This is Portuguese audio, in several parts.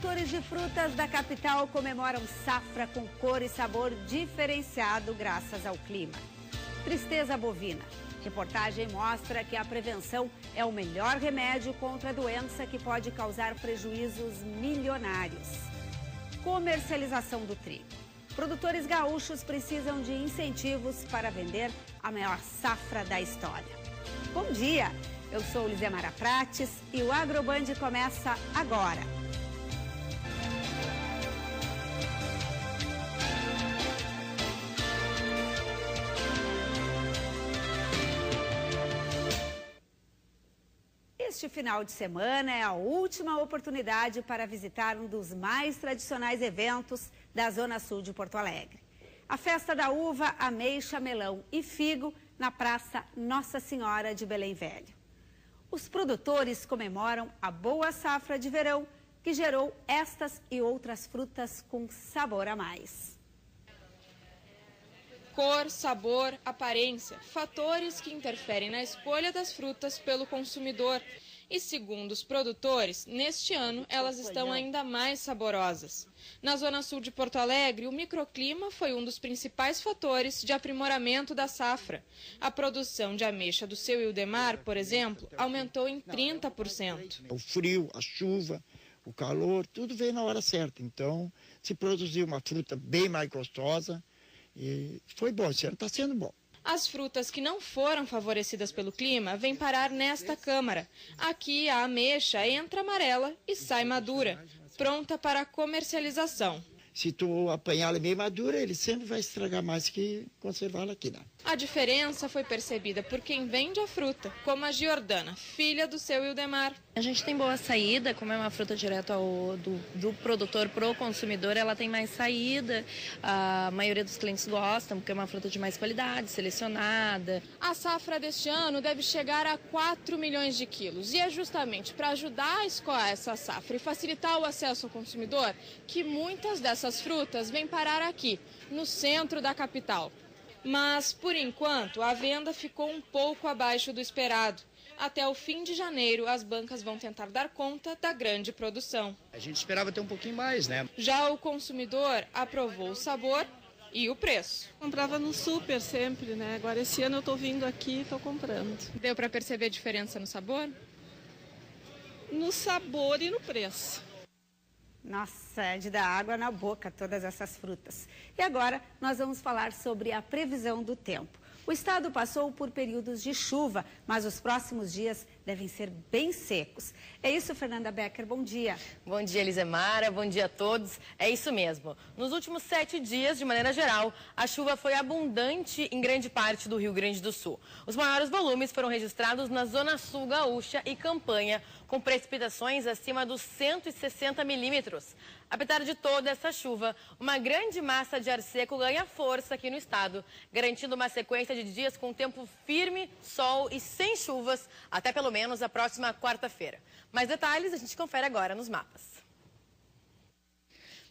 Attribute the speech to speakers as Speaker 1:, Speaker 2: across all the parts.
Speaker 1: Produtores de frutas da capital comemoram safra com cor e sabor diferenciado graças ao clima. Tristeza bovina. Reportagem mostra que a prevenção é o melhor remédio contra a doença que pode causar prejuízos milionários. Comercialização do trigo. Produtores gaúchos precisam de incentivos para vender a maior safra da história. Bom dia, eu sou Lizemara Prates e o Agroband começa agora. Este final de semana é a última oportunidade para visitar um dos mais tradicionais eventos da Zona Sul de Porto Alegre. A Festa da Uva, Ameixa, Melão e Figo na Praça Nossa Senhora de Belém Velho. Os produtores comemoram a boa safra de verão que gerou estas e outras frutas com sabor a mais.
Speaker 2: Cor, sabor, aparência, fatores que interferem na escolha das frutas pelo consumidor. E segundo os produtores, neste ano elas estão ainda mais saborosas. Na Zona Sul de Porto Alegre, o microclima foi um dos principais fatores de aprimoramento da safra. A produção de ameixa do seu Ildemar, por exemplo, aumentou em 30%.
Speaker 3: O frio, a chuva, o calor, tudo veio na hora certa. Então, se produziu uma fruta bem mais gostosa. E foi bom, esse ano está sendo bom.
Speaker 2: As frutas que não foram favorecidas pelo clima vêm parar nesta câmara. Aqui a ameixa entra amarela e sai madura, pronta para a comercialização.
Speaker 3: Se tu apanhar ela meio madura, ele sempre vai estragar mais que conservá-la aqui, né?
Speaker 2: A diferença foi percebida por quem vende a fruta, como a Giordana, filha do seu Ildemar.
Speaker 4: A gente tem boa saída, como é uma fruta direto do produtor para o consumidor, ela tem mais saída. A maioria dos clientes gostam, porque é uma fruta de mais qualidade, selecionada.
Speaker 2: A safra deste ano deve chegar a 4 milhões de quilos. E é justamente para ajudar a escoar essa safra e facilitar o acesso ao consumidor que muitas dessas frutas vêm parar aqui, no centro da capital. Mas, por enquanto, a venda ficou um pouco abaixo do esperado. Até o fim de janeiro, as bancas vão tentar dar conta da grande produção.
Speaker 5: A gente esperava ter um pouquinho mais, né?
Speaker 2: Já o consumidor aprovou o sabor e o preço.
Speaker 6: Comprava no super sempre, né? Agora esse ano eu tô vindo aqui e tô comprando.
Speaker 2: Deu para perceber a diferença no sabor?
Speaker 6: No sabor e no preço.
Speaker 1: Nossa, é de dar água na boca todas essas frutas. E agora nós vamos falar sobre a previsão do tempo. O estado passou por períodos de chuva, mas os próximos dias devem ser bem secos. É isso, Fernanda Becker, bom dia.
Speaker 7: Bom dia, Lizemara, bom dia a todos. É isso mesmo. Nos últimos 7 dias, de maneira geral, a chuva foi abundante em grande parte do Rio Grande do Sul. Os maiores volumes foram registrados na Zona Sul Gaúcha e Campanha, com precipitações acima dos 160 milímetros. Apesar de toda essa chuva, uma grande massa de ar seco ganha força aqui no estado, garantindo uma sequência de dias com tempo firme, sol e sem chuvas, até pelo menos a próxima quarta-feira. Mais detalhes a gente confere agora nos mapas.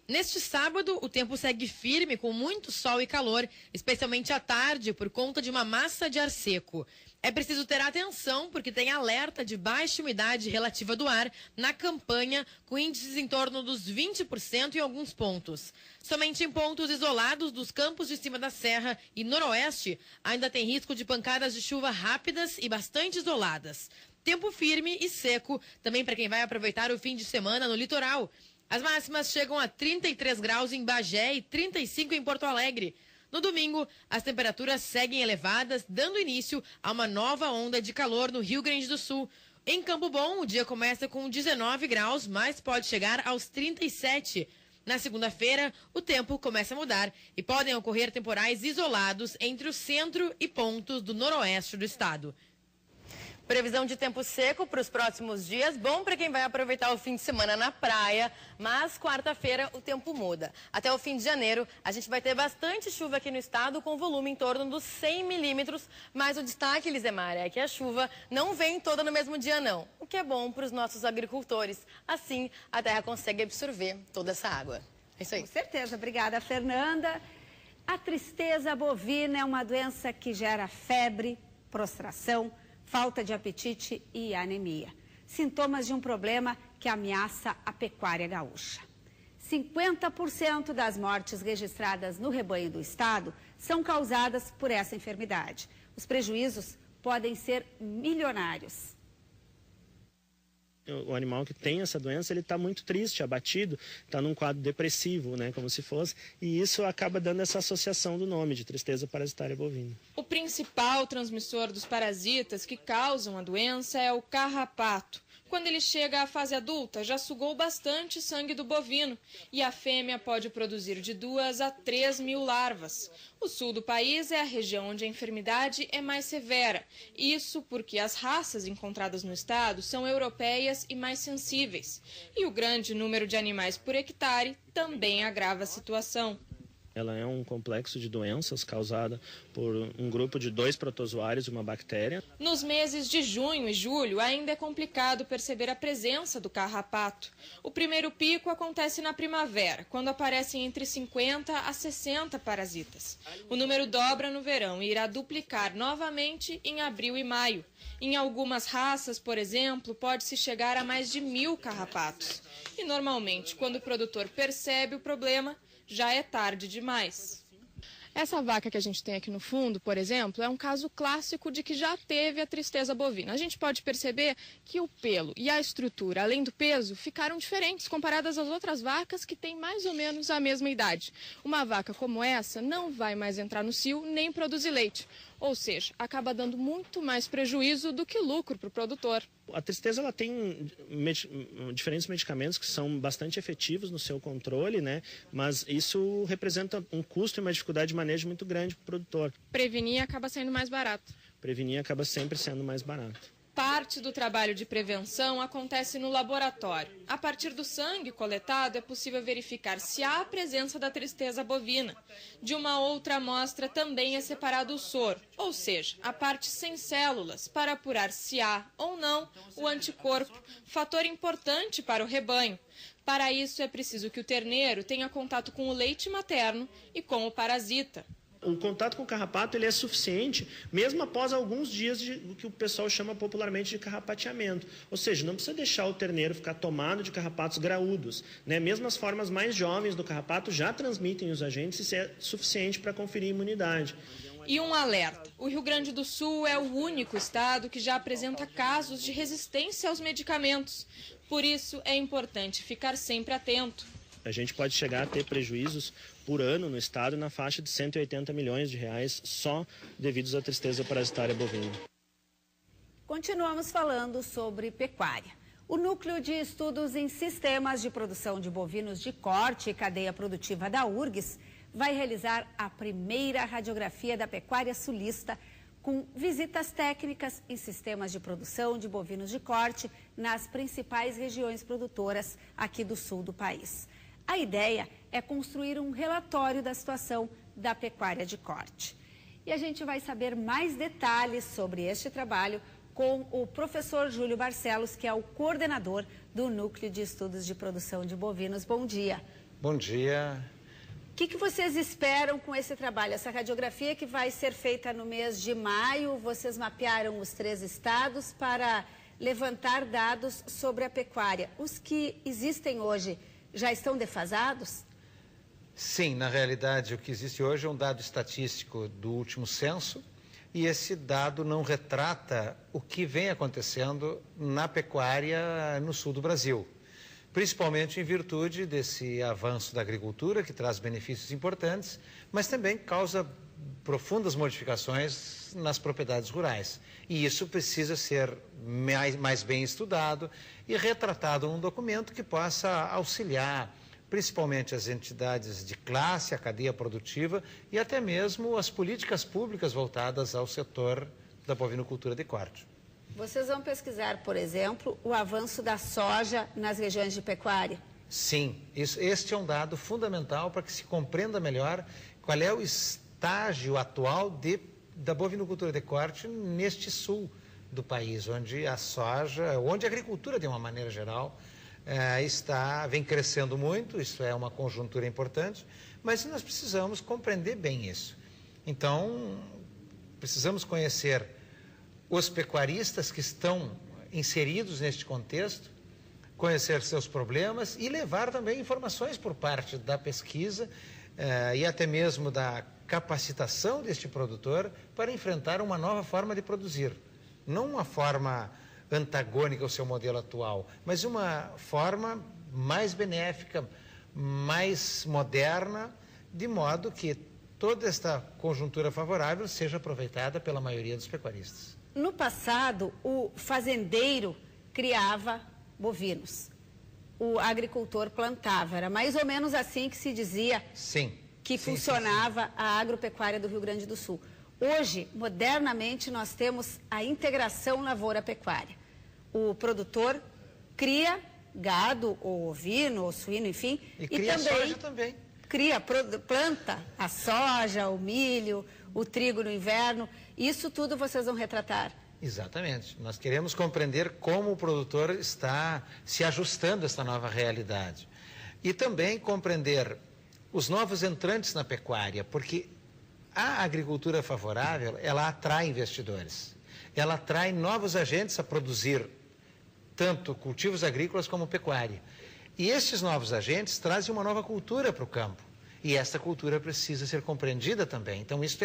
Speaker 8: Neste sábado, o tempo segue firme com muito sol e calor, especialmente à tarde, por conta de uma massa de ar seco. É preciso ter atenção porque tem alerta de baixa umidade relativa do ar na Campanha, com índices em torno dos 20% em alguns pontos. Somente em pontos isolados dos campos de cima da serra e noroeste ainda tem risco de pancadas de chuva rápidas e bastante isoladas. Tempo firme e seco também para quem vai aproveitar o fim de semana no litoral. As máximas chegam a 33 graus em Bagé e 35 em Porto Alegre. No domingo, as temperaturas seguem elevadas, dando início a uma nova onda de calor no Rio Grande do Sul. Em Campo Bom, o dia começa com 19 graus, mas pode chegar aos 37. Na segunda-feira, o tempo começa a mudar e podem ocorrer temporais isolados entre o centro e pontos do noroeste do estado.
Speaker 7: Previsão de tempo seco para os próximos dias, bom para quem vai aproveitar o fim de semana na praia, mas quarta-feira o tempo muda. Até o fim de janeiro, a gente vai ter bastante chuva aqui no estado, com volume em torno dos 100 milímetros, mas o destaque, Lizemara, é que a chuva não vem toda no mesmo dia não, o que é bom para os nossos agricultores. Assim, a terra consegue absorver toda essa água. É isso aí.
Speaker 1: Com certeza. Obrigada, Fernanda. A tristeza bovina é uma doença que gera febre, prostração, falta de apetite e anemia. sintomas de um problema que ameaça a pecuária gaúcha. 50% das mortes registradas no rebanho do estado são causadas por essa enfermidade. Os prejuízos podem ser milionários.
Speaker 9: O animal que tem essa doença, ele está muito triste, abatido, está num quadro depressivo, né, como se fosse, e isso acaba dando essa associação do nome de tristeza parasitária bovina.
Speaker 2: O principal transmissor dos parasitas que causam a doença é o carrapato. Quando ele chega à fase adulta, já sugou bastante sangue do bovino e a fêmea pode produzir de 2 a 3 mil larvas. O sul do país é a região onde a enfermidade é mais severa. Isso porque as raças encontradas no estado são europeias e mais sensíveis. E o grande número de animais por hectare também agrava a situação.
Speaker 9: Ela é um complexo de doenças causada por um grupo de 2 protozoários e uma bactéria.
Speaker 2: Nos meses de junho e julho, ainda é complicado perceber a presença do carrapato. O primeiro pico acontece na primavera, quando aparecem entre 50 a 60 parasitas. O número dobra no verão e irá duplicar novamente em abril e maio. Em algumas raças, por exemplo, pode-se chegar a mais de 1000 carrapatos. E normalmente, quando o produtor percebe o problema, já é tarde demais. Essa vaca que a gente tem aqui no fundo, por exemplo, é um caso clássico de que já teve a tristeza bovina. A gente pode perceber que o pelo e a estrutura, além do peso, ficaram diferentes comparadas às outras vacas que têm mais ou menos a mesma idade. Uma vaca como essa não vai mais entrar no cio nem produzir leite. Ou seja, acaba dando muito mais prejuízo do que lucro para o produtor.
Speaker 9: A tristeza ela tem diferentes medicamentos que são bastante efetivos no seu controle, né? Mas isso representa um custo e uma dificuldade de manejo muito grande para o produtor.
Speaker 2: Prevenir acaba sendo mais barato.
Speaker 9: Prevenir acaba sempre sendo mais barato.
Speaker 2: Parte do trabalho de prevenção acontece no laboratório. A partir do sangue coletado é possível verificar se há a presença da tristeza bovina. De uma outra amostra também é separado o soro, ou seja, a parte sem células, para apurar se há ou não o anticorpo, fator importante para o rebanho. Para isso é preciso que o terneiro tenha contato com o leite materno e com o parasita.
Speaker 9: O contato com o carrapato ele é suficiente, mesmo após alguns dias de o que o pessoal chama popularmente de carrapateamento. Ou seja, não precisa deixar o terneiro ficar tomado de carrapatos graúdos, né? Mesmo as formas mais jovens do carrapato já transmitem os agentes e isso é suficiente para conferir imunidade.
Speaker 2: E um alerta: o Rio Grande do Sul é o único estado que já apresenta casos de resistência aos medicamentos. Por isso, é importante ficar sempre atento.
Speaker 9: A gente pode chegar a ter prejuízos por ano no estado na faixa de 180 milhões de reais só devidos à tristeza parasitária bovina.
Speaker 1: Continuamos falando sobre pecuária. O Núcleo de Estudos em Sistemas de Produção de Bovinos de Corte e Cadeia Produtiva da URGS vai realizar a primeira radiografia da pecuária sulista com visitas técnicas em sistemas de produção de bovinos de corte nas principais regiões produtoras aqui do sul do país. A ideia é construir um relatório da situação da pecuária de corte. E a gente vai saber mais detalhes sobre este trabalho com o professor Júlio Barcelos, que é o coordenador do Núcleo de Estudos de Produção de Bovinos. Bom dia.
Speaker 10: Bom dia.
Speaker 1: O que vocês esperam com esse trabalho? Essa radiografia que vai ser feita no mês de maio, vocês mapearam os 3 estados para levantar dados sobre a pecuária. Os que existem hoje já estão defasados?
Speaker 10: Sim, na realidade, o que existe hoje é um dado estatístico do último censo e esse dado não retrata o que vem acontecendo na pecuária no sul do Brasil, principalmente em virtude desse avanço da agricultura, que traz benefícios importantes, mas também causa profundas modificações nas propriedades rurais. E isso precisa ser mais bem estudado e retratado num documento que possa auxiliar principalmente as entidades de classe, a cadeia produtiva e até mesmo as políticas públicas voltadas ao setor da bovinocultura de corte.
Speaker 1: Vocês vão pesquisar, por exemplo, o avanço da soja nas regiões de pecuária?
Speaker 10: Sim, este é um dado fundamental para que se compreenda melhor qual é o estágio atual da bovinocultura de corte neste sul do país, onde a soja, onde a agricultura de uma maneira geral vem crescendo muito. Isso é uma conjuntura importante, mas nós precisamos compreender bem isso. Então, precisamos conhecer os pecuaristas que estão inseridos neste contexto, conhecer seus problemas e levar também informações por parte da pesquisa e até mesmo da capacitação deste produtor para enfrentar uma nova forma de produzir. Não uma forma antagônica ao seu modelo atual, mas uma forma mais benéfica, mais moderna, de modo que toda esta conjuntura favorável seja aproveitada pela maioria dos pecuaristas.
Speaker 1: No passado, o fazendeiro criava bovinos, o agricultor plantava. Era mais ou menos assim que se dizia que funcionava a agropecuária do Rio Grande do Sul. Hoje, modernamente, nós temos a integração lavoura-pecuária. O produtor cria gado, ou ovino, ou suíno, enfim.
Speaker 10: E cria soja também.
Speaker 1: Planta a soja, o milho, o trigo no inverno. Isso tudo vocês vão retratar.
Speaker 10: Exatamente. Nós queremos compreender como o produtor está se ajustando a esta nova realidade. E também compreender os novos entrantes na pecuária, porque a agricultura favorável, ela atrai investidores. Ela atrai novos agentes a produzir tanto cultivos agrícolas como pecuária. E esses novos agentes trazem uma nova cultura para o campo. E esta cultura precisa ser compreendida também. Então, isso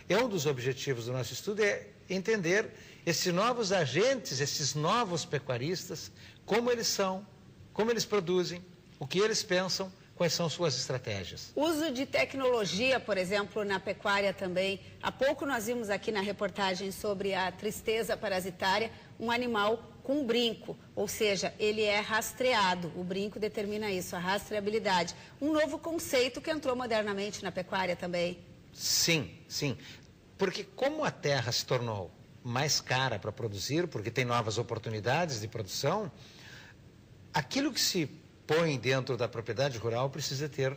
Speaker 10: é um dos objetivos do nosso estudo, é entender esses novos agentes, esses novos pecuaristas, como eles são, como eles produzem, o que eles pensam, quais são suas estratégias.
Speaker 1: Uso de tecnologia, por exemplo, na pecuária também. Há pouco nós vimos aqui na reportagem sobre a tristeza parasitária, um animal com brinco, ou seja, ele é rastreado. O brinco determina isso, a rastreabilidade. Um novo conceito que entrou modernamente na pecuária também.
Speaker 10: Sim, sim. Porque como a terra se tornou mais cara para produzir, porque tem novas oportunidades de produção, aquilo que se põe dentro da propriedade rural precisa ter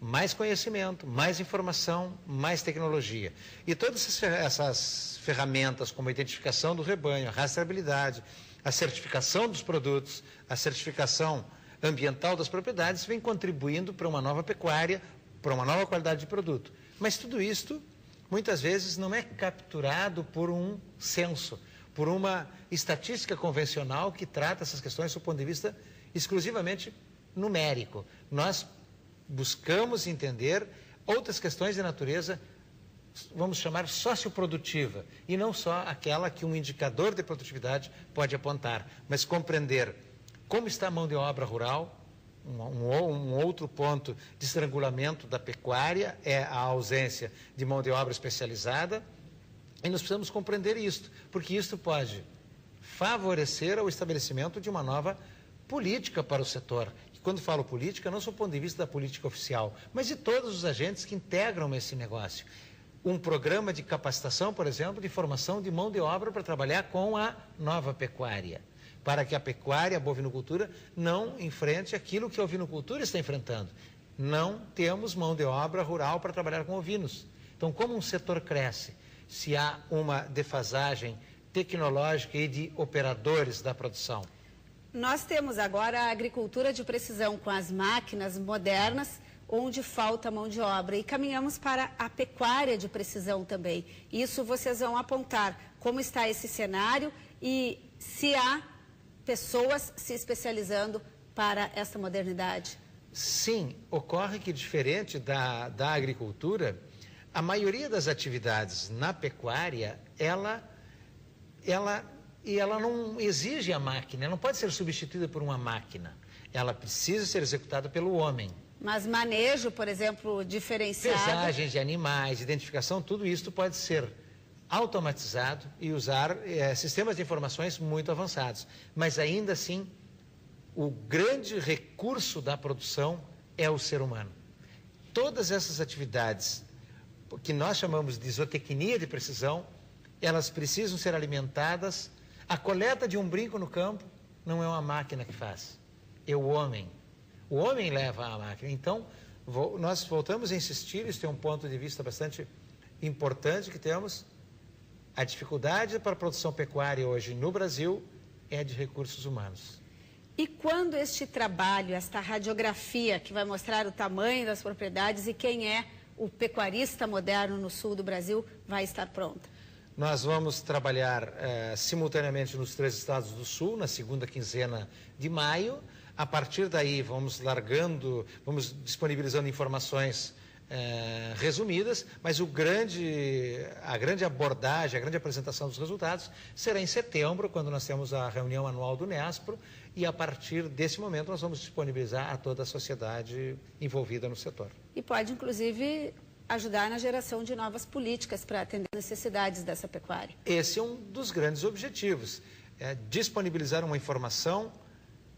Speaker 10: mais conhecimento, mais informação, mais tecnologia. E todas essas ferramentas, como a identificação do rebanho, a rastreabilidade, a certificação dos produtos, a certificação ambiental das propriedades, vem contribuindo para uma nova pecuária, para uma nova qualidade de produto. Mas tudo isto, muitas vezes, não é capturado por um censo, por uma estatística convencional que trata essas questões do ponto de vista exclusivamente numérico. Nós buscamos entender outras questões de natureza, vamos chamar socioprodutiva, e não só aquela que um indicador de produtividade pode apontar, mas compreender como está a mão de obra rural. Um outro ponto de estrangulamento da pecuária é a ausência de mão de obra especializada, e nós precisamos compreender isto, porque isto pode favorecer o estabelecimento de uma nova política para o setor. E quando falo política, não só do ponto de vista da política oficial, mas de todos os agentes que integram esse negócio. Um programa de capacitação, por exemplo, de formação de mão de obra para trabalhar com a nova pecuária, para que a pecuária, a bovinocultura, não enfrente aquilo que a ovinocultura está enfrentando. Não temos mão de obra rural para trabalhar com ovinos. Então, como um setor cresce, se há uma defasagem tecnológica e de operadores da produção?
Speaker 1: Nós temos agora a agricultura de precisão com as máquinas modernas, onde falta mão de obra, e caminhamos para a pecuária de precisão também. Isso vocês vão apontar como está esse cenário e se há pessoas se especializando para essa modernidade.
Speaker 10: Sim, ocorre que diferente da agricultura, a maioria das atividades na pecuária, ela não exige a máquina, ela não pode ser substituída por uma máquina. Ela precisa ser executada pelo homem.
Speaker 1: Mas manejo, por exemplo, diferenciado...
Speaker 10: Pesagens de animais, identificação, tudo isso pode ser automatizado e usar sistemas de informações muito avançados. Mas ainda assim, o grande recurso da produção é o ser humano. Todas essas atividades que nós chamamos de zootecnia de precisão, elas precisam ser alimentadas. A coleta de um brinco no campo não é uma máquina que faz, é o homem. O homem leva a máquina. Então, nós voltamos a insistir, isso tem um ponto de vista bastante importante que temos. A dificuldade para a produção pecuária hoje no Brasil é de recursos humanos.
Speaker 1: E quando este trabalho, esta radiografia que vai mostrar o tamanho das propriedades e quem é o pecuarista moderno no sul do Brasil vai estar pronta?
Speaker 10: Nós vamos trabalhar simultaneamente nos 3 estados do Sul, na segunda quinzena de maio. A partir daí, vamos disponibilizando informações resumidas, mas a grande abordagem, a grande apresentação dos resultados será em setembro, quando nós temos a reunião anual do NESPRO, e a partir desse momento nós vamos disponibilizar a toda a sociedade envolvida no setor.
Speaker 1: E pode, inclusive, ajudar na geração de novas políticas para atender as necessidades dessa pecuária.
Speaker 10: Esse é um dos grandes objetivos, disponibilizar uma informação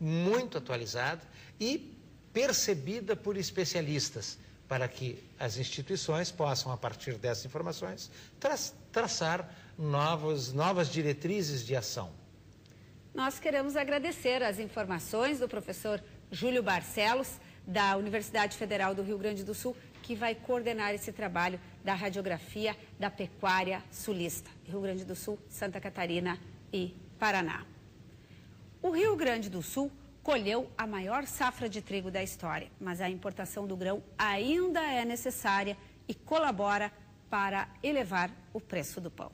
Speaker 10: muito atualizada e percebida por especialistas, para que as instituições possam, a partir dessas informações, traçar novas diretrizes de ação.
Speaker 1: Nós queremos agradecer as informações do professor Júlio Barcelos, da Universidade Federal do Rio Grande do Sul, que vai coordenar esse trabalho da radiografia da pecuária sulista, Rio Grande do Sul, Santa Catarina e Paraná. O Rio Grande do Sul colheu a maior safra de trigo da história, mas a importação do grão ainda é necessária e colabora para elevar o preço do pão.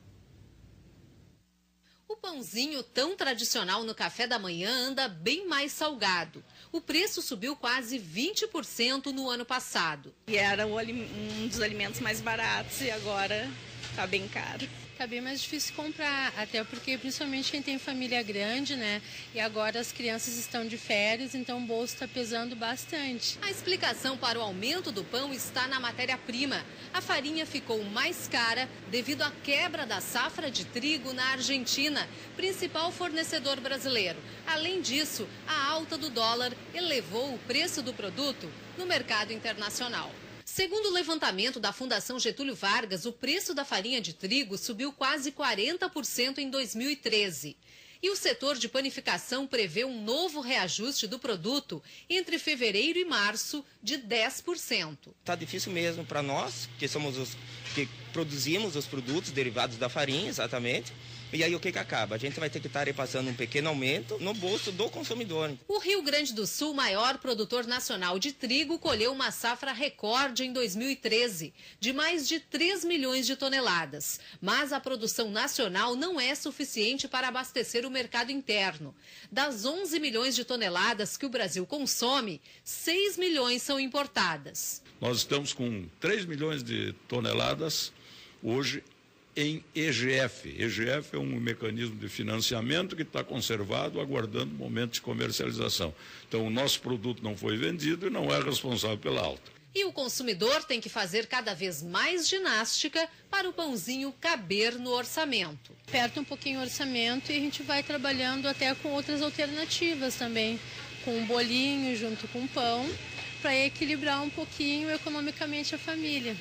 Speaker 11: O pãozinho tão tradicional no café da manhã anda bem mais salgado. O preço subiu quase 20% no ano passado.
Speaker 6: E era um dos alimentos mais baratos e agora está bem caro.
Speaker 12: Tá bem mais difícil comprar, até porque principalmente quem tem família grande, né? E agora as crianças estão de férias, então o bolso está pesando bastante.
Speaker 11: A explicação para o aumento do pão está na matéria-prima. A farinha ficou mais cara devido à quebra da safra de trigo na Argentina, principal fornecedor brasileiro. Além disso, a alta do dólar elevou o preço do produto no mercado internacional. Segundo o levantamento da Fundação Getúlio Vargas, o preço da farinha de trigo subiu quase 40% em 2013. E o setor de panificação prevê um novo reajuste do produto entre fevereiro e março de 10%.
Speaker 13: Está difícil mesmo para nós, que somos os que produzimos os produtos derivados da farinha, exatamente. E aí o que acaba? A gente vai ter que estar repassando um pequeno aumento no bolso do consumidor.
Speaker 11: O Rio Grande do Sul, maior produtor nacional de trigo, colheu uma safra recorde em 2013, de mais de 3 milhões de toneladas. Mas a produção nacional não é suficiente para abastecer o mercado interno. Das 11 milhões de toneladas que o Brasil consome, 6 milhões são importadas.
Speaker 14: Nós estamos com 3 milhões de toneladas hoje em EGF. EGF é um mecanismo de financiamento que está conservado, aguardando o momento de comercialização. Então, o nosso produto não foi vendido e não é responsável pela alta.
Speaker 11: E o consumidor tem que fazer cada vez mais ginástica para o pãozinho caber no orçamento.
Speaker 12: Aperta um pouquinho o orçamento e a gente vai trabalhando até com outras alternativas também, com um bolinho junto com pão, para equilibrar um pouquinho economicamente a família.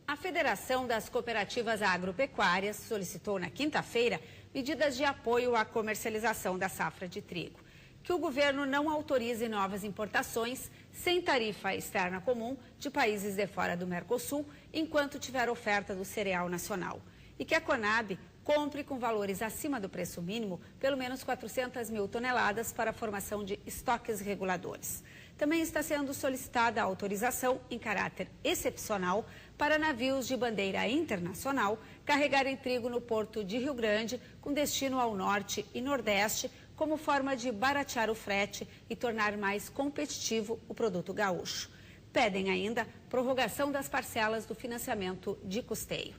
Speaker 1: A Federação das Cooperativas Agropecuárias solicitou na quinta-feira medidas de apoio à comercialização da safra de trigo. Que o governo não autorize novas importações sem tarifa externa comum de países de fora do Mercosul, enquanto tiver oferta do cereal nacional. E que a Conab compre com valores acima do preço mínimo pelo menos 400 mil toneladas para a formação de estoques reguladores. Também está sendo solicitada a autorização em caráter excepcional para navios de bandeira internacional carregarem trigo no porto de Rio Grande com destino ao norte e nordeste, como forma de baratear o frete e tornar mais competitivo o produto gaúcho. Pedem ainda prorrogação das parcelas do financiamento de custeio.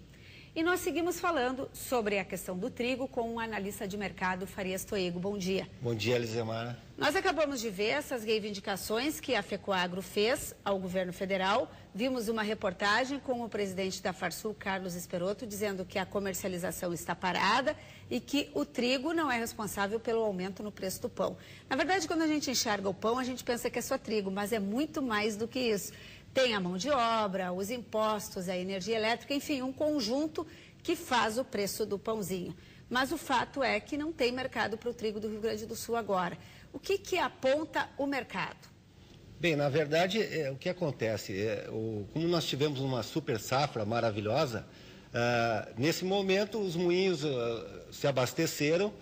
Speaker 1: E nós seguimos falando sobre a questão do trigo com o analista de mercado Farias Toigo. Bom dia.
Speaker 15: Bom dia, Elisemara.
Speaker 1: Nós acabamos de ver essas reivindicações que a FECOAGRO fez ao governo federal. Vimos uma reportagem com o presidente da Farsul, Carlos Esperotto, dizendo que a comercialização está parada e que o trigo não é responsável pelo aumento no preço do pão. Na verdade, quando a gente enxerga o pão, a gente pensa que é só trigo, mas é muito mais do que isso. Tem a mão de obra, os impostos, a energia elétrica, enfim, um conjunto que faz o preço do pãozinho. Mas o fato é que não tem mercado para o trigo do Rio Grande do Sul agora. O que aponta o mercado?
Speaker 15: Bem, na verdade, o que acontece? Como nós tivemos uma super safra maravilhosa, nesse momento os moinhos se abasteceram,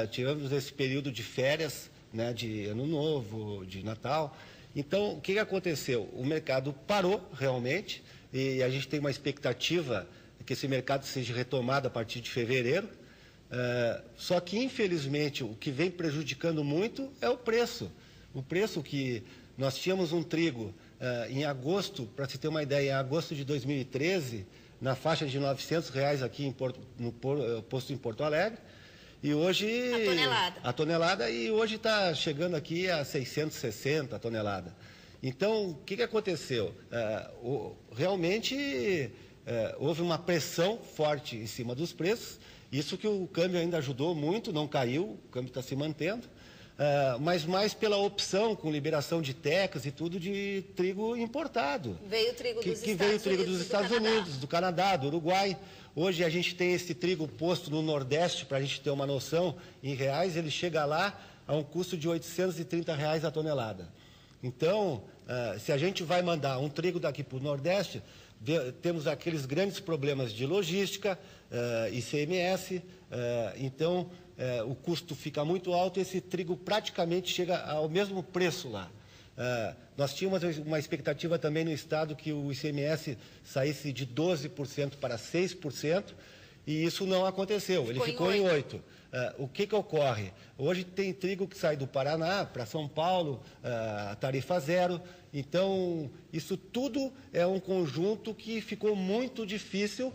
Speaker 15: tivemos esse período de férias, né, de Ano Novo, de Natal. Então, o que aconteceu? O mercado parou realmente e a gente tem uma expectativa que esse mercado seja retomado a partir de fevereiro. Só que, infelizmente, o que vem prejudicando muito é o preço. O preço que nós tínhamos um trigo em agosto, para se ter uma ideia, em agosto de 2013, na faixa de R$ 900 aqui no posto em Porto Alegre. E hoje...
Speaker 1: A tonelada.
Speaker 15: A tonelada, e hoje está chegando aqui a 660 a tonelada. Então, o que aconteceu? Realmente houve uma pressão forte em cima dos preços. Isso que o câmbio ainda ajudou muito, não caiu, o câmbio está se mantendo. Mas mais pela opção, com liberação de tecas e tudo, de trigo importado.
Speaker 1: Veio o trigo dos Estados Unidos.
Speaker 15: Que veio o trigo dos Estados Unidos, do Canadá, do Uruguai. Hoje a gente tem esse trigo posto no Nordeste, para a gente ter uma noção, em reais, ele chega lá a um custo de R$ 830 a tonelada. Então, se a gente vai mandar um trigo daqui para o Nordeste, temos aqueles grandes problemas de logística, ICMS, então o custo fica muito alto e esse trigo praticamente chega ao mesmo preço lá. Nós tínhamos uma expectativa também no Estado que o ICMS saísse de 12% para 6%, e isso não aconteceu, ele ficou em 8%. O que ocorre? Hoje tem trigo que sai do Paraná para São Paulo, tarifa zero. Então, isso tudo é um conjunto que ficou muito difícil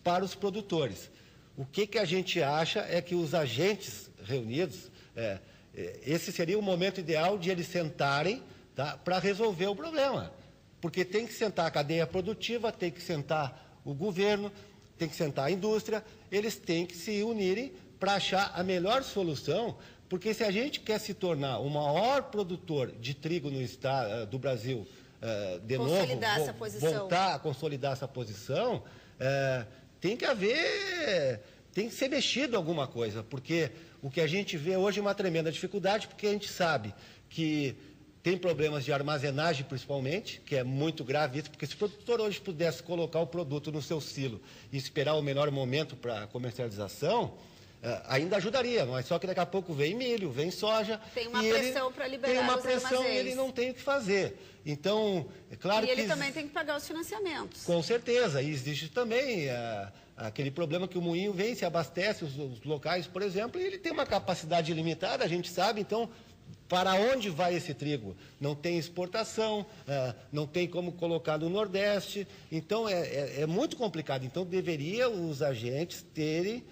Speaker 15: para os produtores. O que a gente acha é que os agentes reunidos, esse seria o momento ideal de eles sentarem, tá, para resolver o problema. Porque tem que sentar a cadeia produtiva, tem que sentar o governo, tem que sentar a indústria, eles têm que se unirem para achar a melhor solução, porque se a gente quer se tornar o maior produtor de trigo no estado do Brasil, voltar a consolidar essa posição, tem que ser mexido alguma coisa, porque o que a gente vê hoje é uma tremenda dificuldade, porque a gente sabe que tem problemas de armazenagem, principalmente, que é muito grave isso, porque se o produtor hoje pudesse colocar o produto no seu silo e esperar o melhor momento para a comercialização, ainda ajudaria, mas só que daqui a pouco vem milho, vem soja.
Speaker 1: Tem uma pressão para liberar
Speaker 15: os armazéns. Tem uma pressão e ele não tem o que fazer. Então, é claro que...
Speaker 1: E ele também tem que pagar os financiamentos.
Speaker 15: Com certeza. E existe também aquele problema que o moinho vem, se abastece, os locais, por exemplo, e ele tem uma capacidade limitada, a gente sabe, então... Para onde vai esse trigo? Não tem exportação, não tem como colocar no Nordeste. Então, é muito complicado. Então, deveria os agentes terem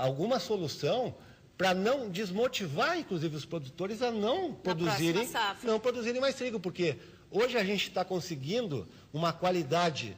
Speaker 15: alguma solução para não desmotivar, inclusive, os produtores a não produzirem mais trigo. Porque hoje a gente está conseguindo uma qualidade...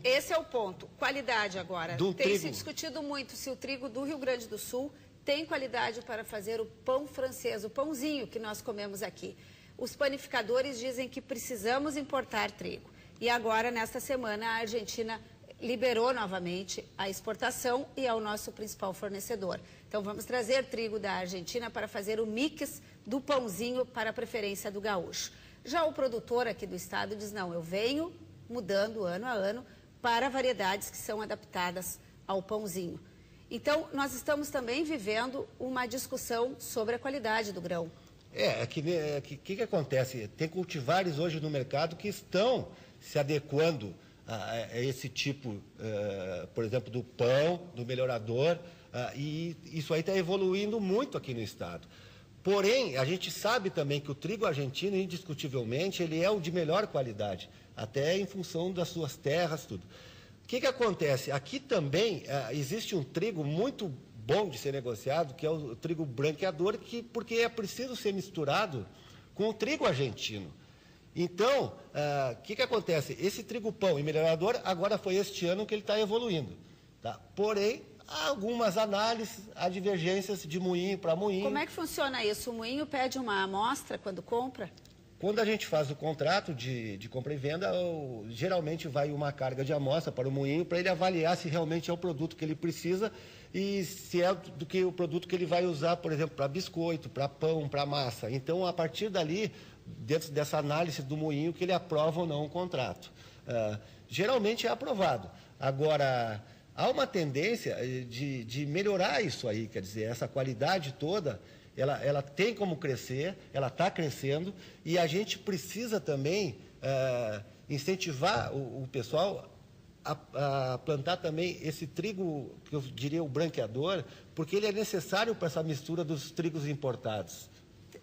Speaker 1: Esse é o ponto. Qualidade agora. Tem se discutido muito se o trigo do Rio Grande do Sul... tem qualidade para fazer o pão francês, o pãozinho que nós comemos aqui. Os panificadores dizem que precisamos importar trigo. E agora, nesta semana, a Argentina liberou novamente a exportação e é o nosso principal fornecedor. Então, vamos trazer trigo da Argentina para fazer o mix do pãozinho para a preferência do gaúcho. Já o produtor aqui do estado diz, não, eu venho mudando ano a ano para variedades que são adaptadas ao pãozinho. Então, nós estamos também vivendo uma discussão sobre a qualidade do grão.
Speaker 15: O que acontece? Tem cultivares hoje no mercado que estão se adequando a esse tipo, por exemplo, do pão, do melhorador, e isso aí está evoluindo muito aqui no estado. Porém, a gente sabe também que o trigo argentino, indiscutivelmente, ele é o de melhor qualidade, até em função das suas terras, tudo. O que acontece? Aqui também existe um trigo muito bom de ser negociado, que é o trigo branqueador, porque é preciso ser misturado com o trigo argentino. Então, o que acontece? Esse trigo pão e melhorador, agora foi este ano que ele está evoluindo. Tá? Porém, há algumas análises, há divergências de moinho para moinho.
Speaker 1: Como é que funciona isso? O moinho pede uma amostra quando compra?
Speaker 15: Quando a gente faz o contrato de compra e venda, geralmente vai uma carga de amostra para o moinho para ele avaliar se realmente é o produto que ele precisa e se é do que o produto que ele vai usar, por exemplo, para biscoito, para pão, para massa. Então, a partir dali, dentro dessa análise do moinho, que ele aprova ou não o contrato. Geralmente é aprovado. Agora, há uma tendência de melhorar isso aí, quer dizer, essa qualidade toda... Ela tem como crescer, ela está crescendo e a gente precisa também incentivar o pessoal a plantar também esse trigo, que eu diria o branqueador, porque ele é necessário para essa mistura dos trigos importados.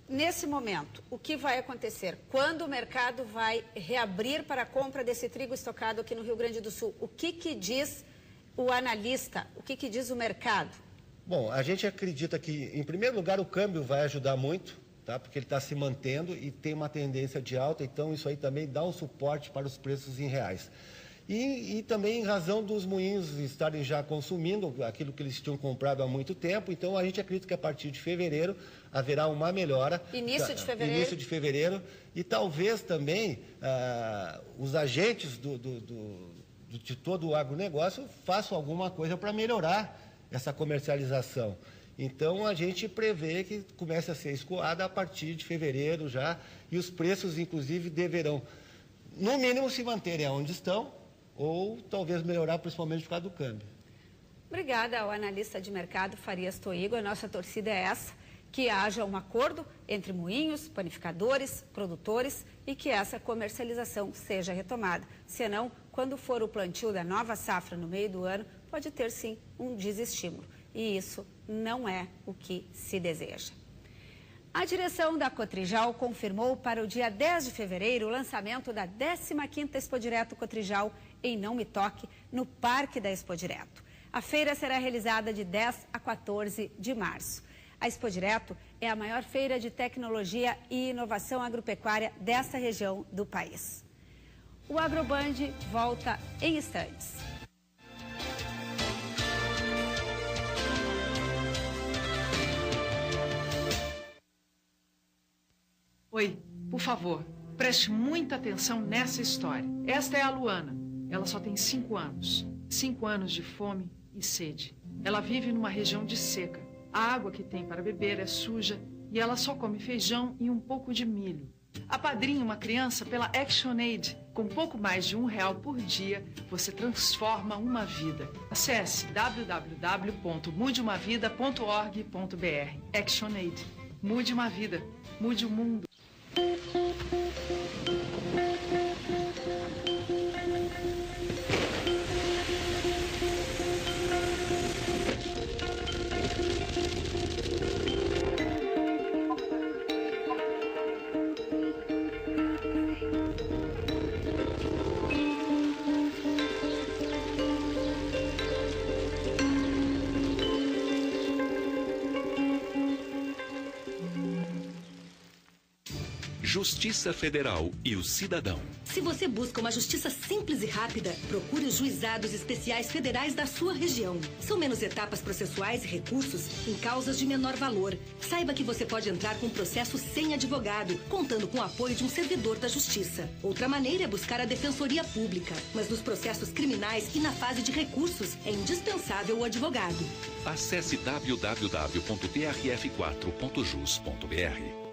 Speaker 1: Nesse momento, o que vai acontecer? Quando o mercado vai reabrir para a compra desse trigo estocado aqui no Rio Grande do Sul? O que diz o analista? O que diz o mercado?
Speaker 15: Bom, a gente acredita que, em primeiro lugar, o câmbio vai ajudar muito, tá? Porque ele está se mantendo e tem uma tendência de alta, então isso aí também dá um suporte para os preços em reais. E também em razão dos moinhos estarem já consumindo aquilo que eles tinham comprado há muito tempo, então a gente acredita que a partir de fevereiro haverá uma melhora.
Speaker 1: Início de fevereiro.
Speaker 15: Início de fevereiro, e talvez também os agentes de todo o agronegócio façam alguma coisa para melhorar essa comercialização. Então a gente prevê que comece a ser escoada a partir de fevereiro já, e os preços inclusive deverão, no mínimo, se manterem onde estão, ou talvez melhorar, principalmente por causa do câmbio.
Speaker 1: Obrigada ao analista de mercado Farias Toigo. A nossa torcida é essa, que haja um acordo entre moinhos, panificadores, produtores e que essa comercialização seja retomada. Senão, quando for o plantio da nova safra no meio do ano, pode ter sim um desestímulo. E isso não é o que se deseja. A direção da Cotrijal confirmou para o dia 10 de fevereiro o lançamento da 15ª Expo Direto Cotrijal em Não Me Toque, no Parque da Expo Direto. A feira será realizada de 10 a 14 de março. A Expo Direto é a maior feira de tecnologia e inovação agropecuária dessa região do país. O Agroband volta em instantes.
Speaker 16: Oi, por favor, preste muita atenção nessa história. Esta é a Luana. Ela só tem 5 anos. 5 anos de fome e sede. Ela vive numa região de seca. A água que tem para beber é suja e ela só come feijão e um pouco de milho. Apadrinhe uma criança pela ActionAid. Com pouco mais de R$1 por dia, você transforma uma vida. Acesse www.mudeumavida.org.br. ActionAid. Mude uma vida. Mude o mundo.
Speaker 17: Justiça Federal e o cidadão.
Speaker 18: Se você busca uma justiça simples e rápida, procure os juizados especiais federais da sua região. São menos etapas processuais e recursos em causas de menor valor. Saiba que você pode entrar com um processo sem advogado, contando com o apoio de um servidor da justiça. Outra maneira é buscar a defensoria pública. Mas nos processos criminais e na fase de recursos, é indispensável o advogado.
Speaker 17: Acesse www.trf4.jus.br.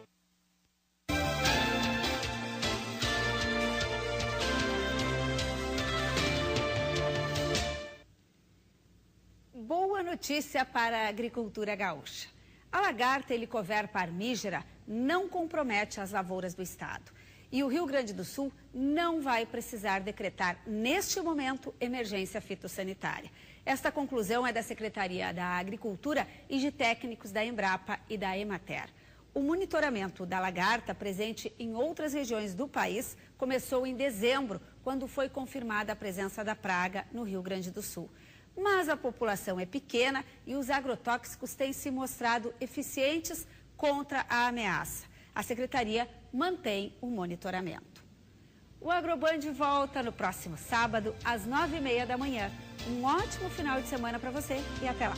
Speaker 1: Boa notícia para a agricultura gaúcha. A lagarta helicover parmígera não compromete as lavouras do estado. E o Rio Grande do Sul não vai precisar decretar, neste momento, emergência fitossanitária. Esta conclusão é da Secretaria da Agricultura e de técnicos da Embrapa e da Emater. O monitoramento da lagarta, presente em outras regiões do país, começou em dezembro, quando foi confirmada a presença da praga no Rio Grande do Sul. Mas a população é pequena e os agrotóxicos têm se mostrado eficientes contra a ameaça. A Secretaria mantém o monitoramento. O Agroband volta no próximo sábado, às 9h30 da manhã. Um ótimo final de semana para você e até lá.